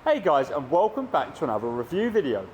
Hey guys, and welcome back to another review video.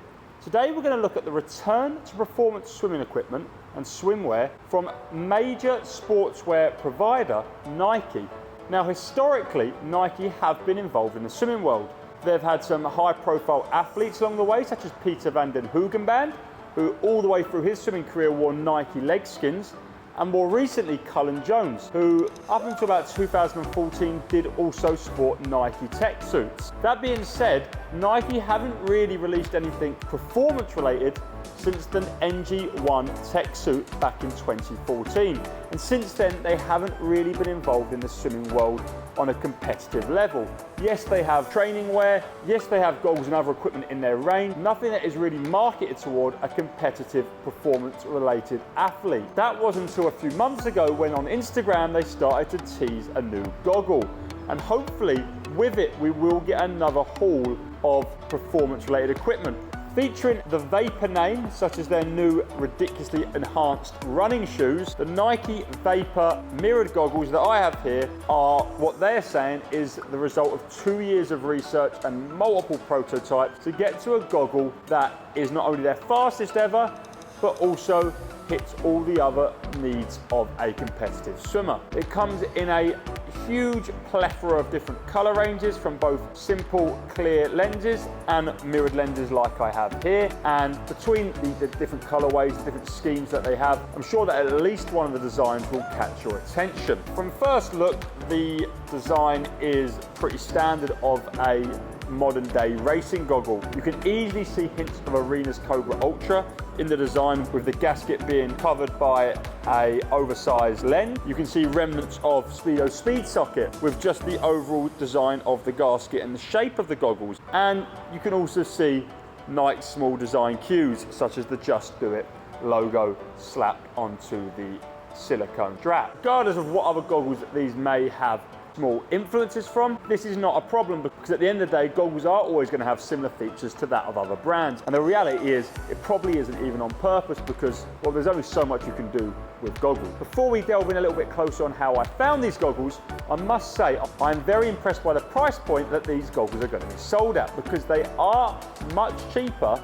Today we're going to look at the return to performance swimming equipment and swimwear from major sportswear provider Nike. Now historically, Nike have been involved in the swimming world. They've had some high profile athletes along the way, such as Peter van den Hoogenband, who all the way through his swimming career wore Nike leg skins, and more recently Cullen Jones, who up until about 2014 did also sport Nike tech suits. That being said, Nike haven't really released anything performance related since the NG1 tech suit back in 2014. And since then, they haven't really been involved in the swimming world on a competitive level. Yes, they have training wear, yes, they have goggles and other equipment in their range, nothing that is really marketed toward a competitive performance-related athlete. That wasn't until a few months ago when on Instagram they started to tease a new goggle. And hopefully with it, we will get another haul of performance-related equipment. Featuring the Vapor name, such as their new ridiculously enhanced running shoes, the Nike Vapor mirrored goggles that I have here are what they're saying is the result of 2 years of research and multiple prototypes to get to a goggle that is not only their fastest ever, but also hits all the other needs of a competitive swimmer. It comes in a huge plethora of different color ranges, from both simple clear lenses and mirrored lenses like I have here. And between the different colorways, the different schemes that they have, I'm sure that at least one of the designs will catch your attention. From first look, the design is pretty standard of a modern day racing goggle. You can easily see hints of Arena's Cobra Ultra in the design, with the gasket being covered by a oversized lens. You can see remnants of Speedo Speed Socket with just the overall design of the gasket and the shape of the goggles. And you can also see Nike's small design cues, such as the Just Do It logo slapped onto the silicone strap. Regardless of what other goggles that these may have small influences from, this is not a problem, because at the end of the day, goggles are always going to have similar features to that of other brands. And the reality is, it probably isn't even on purpose, because, well, there's only so much you can do with goggles. Before we delve in a little bit closer on how I found these goggles, I must say I'm very impressed by the price point that these goggles are going to be sold at, because they are much cheaper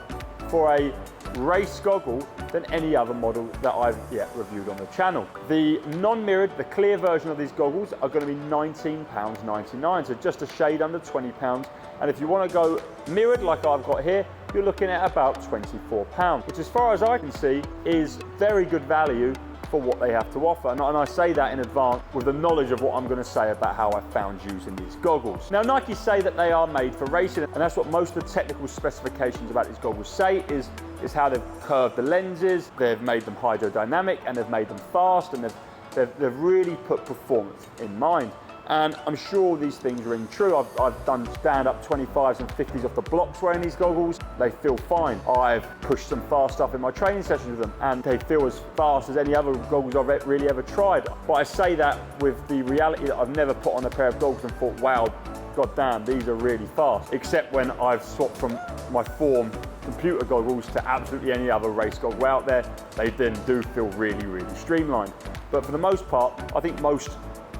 for a race goggle than any other model that I've yet reviewed on the channel. The non-mirrored, the clear version of these goggles are going to be £19.99, so just a shade under £20. And if you want to go mirrored like I've got here, you're looking at about £24, which as far as I can see is very good value for what they have to offer. And I say that in advance with the knowledge of what I'm going to say about how I found using these goggles. Now, Nike say that they are made for racing, and that's what most of the technical specifications about these goggles say, is how they've curved the lenses, they've made them hydrodynamic, and they've made them fast, and they've really put performance in mind. And I'm sure these things ring true. I've done stand-up 25s and 50s off the blocks wearing these goggles. They feel fine. I've pushed some fast stuff in my training sessions with them, and they feel as fast as any other goggles I've really ever tried. But I say that with the reality that I've never put on a pair of goggles and thought, wow, god damn, these are really fast. Except when I've swapped from my Form computer goggles to absolutely any other race goggle out there. They then do feel really, really streamlined. But for the most part, I think most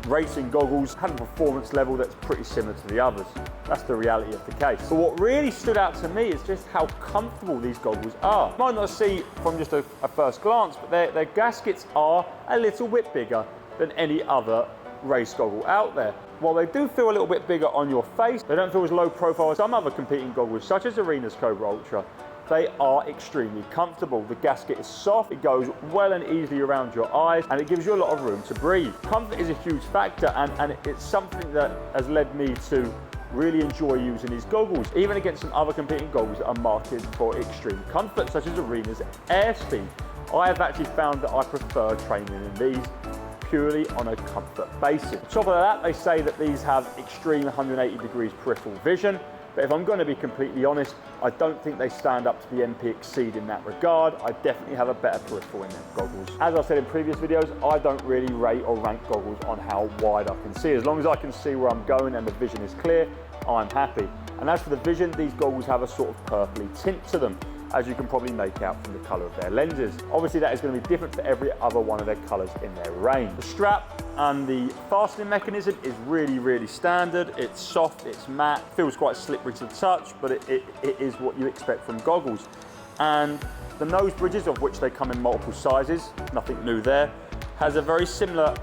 racing goggles have a performance level that's pretty similar to the others. That's the reality of the case. But what really stood out to me is just how comfortable these goggles are. You might not see from just a first glance, but their gaskets are a little bit bigger than any other race goggle out there. While they do feel a little bit bigger on your face, they don't feel as low profile as some other competing goggles, such as Arena's Cobra Ultra. They are extremely comfortable. The gasket is soft, it goes well and easily around your eyes, and it gives you a lot of room to breathe. Comfort is a huge factor, and it's something that has led me to really enjoy using these goggles, even against some other competing goggles that are marketed for extreme comfort, such as Arena's Airspeed. I have actually found that I prefer training in these purely on a comfort basis. On top of that, they say that these have extreme 180 degrees peripheral vision. But if I'm going to be completely honest, I don't think they stand up to the MP Exceed in that regard. I definitely have a better peripheral in them goggles. As I've said in previous videos, I don't really rate or rank goggles on how wide I can see. As long as I can see where I'm going and the vision is clear, I'm happy. And as for the vision, these goggles have a sort of purpley tint to them, as you can probably make out from the color of their lenses. Obviously that is going to be different for every other one of their colors in their range. The strap and the fastening mechanism is really standard. It's soft, it's matte, feels quite slippery to the touch, but it is what you expect from goggles. And the nose bridges, of which they come in multiple sizes, nothing new there, has a very similar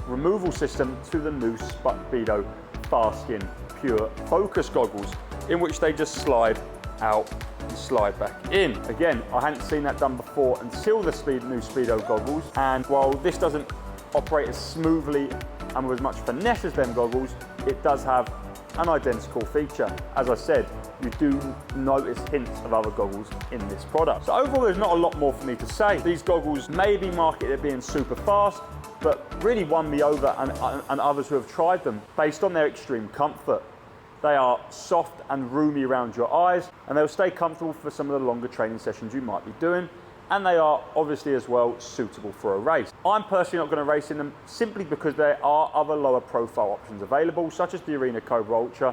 removal system to the new Speedo Fastskin Pure Focus goggles, in which they just slide out and slide back in. Again, I hadn't seen that done before until the new Speedo goggles, and while this doesn't operate as smoothly and with as much finesse as them goggles, it does have an identical feature. As I said, you do notice hints of other goggles in this product. So overall, there's not a lot more for me to say. These goggles may be marketed as being super fast, but really won me over and others who have tried them based on their extreme comfort. They are soft and roomy around your eyes, and they'll stay comfortable for some of the longer training sessions you might be doing. And they are obviously as well suitable for a race. I'm personally not going to race in them simply because there are other lower profile options available, such as the Arena Cobra Ultra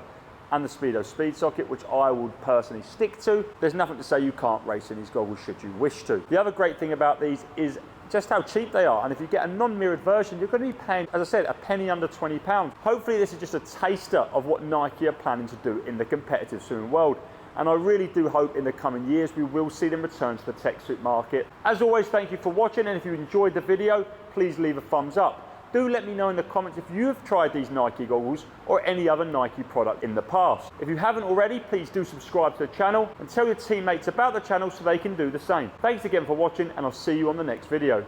and the Speedo Speed Socket, which I would personally stick to. There's nothing to say you can't race in these goggles should you wish to. The other great thing about these is just how cheap they are, and if you get a non-mirrored version, you're going to be paying, as I said, a penny under £20. Hopefully this is just a taster of what Nike are planning to do in the competitive swimming world, and I really do hope in the coming years we will see them return to the tech suit market. As always, thank you for watching, and if you enjoyed the video, please leave a thumbs up. Do let me know in the comments if you have tried these Nike goggles or any other Nike product in the past. If you haven't already, please do subscribe to the channel and tell your teammates about the channel so they can do the same. Thanks again for watching, and I'll see you on the next video.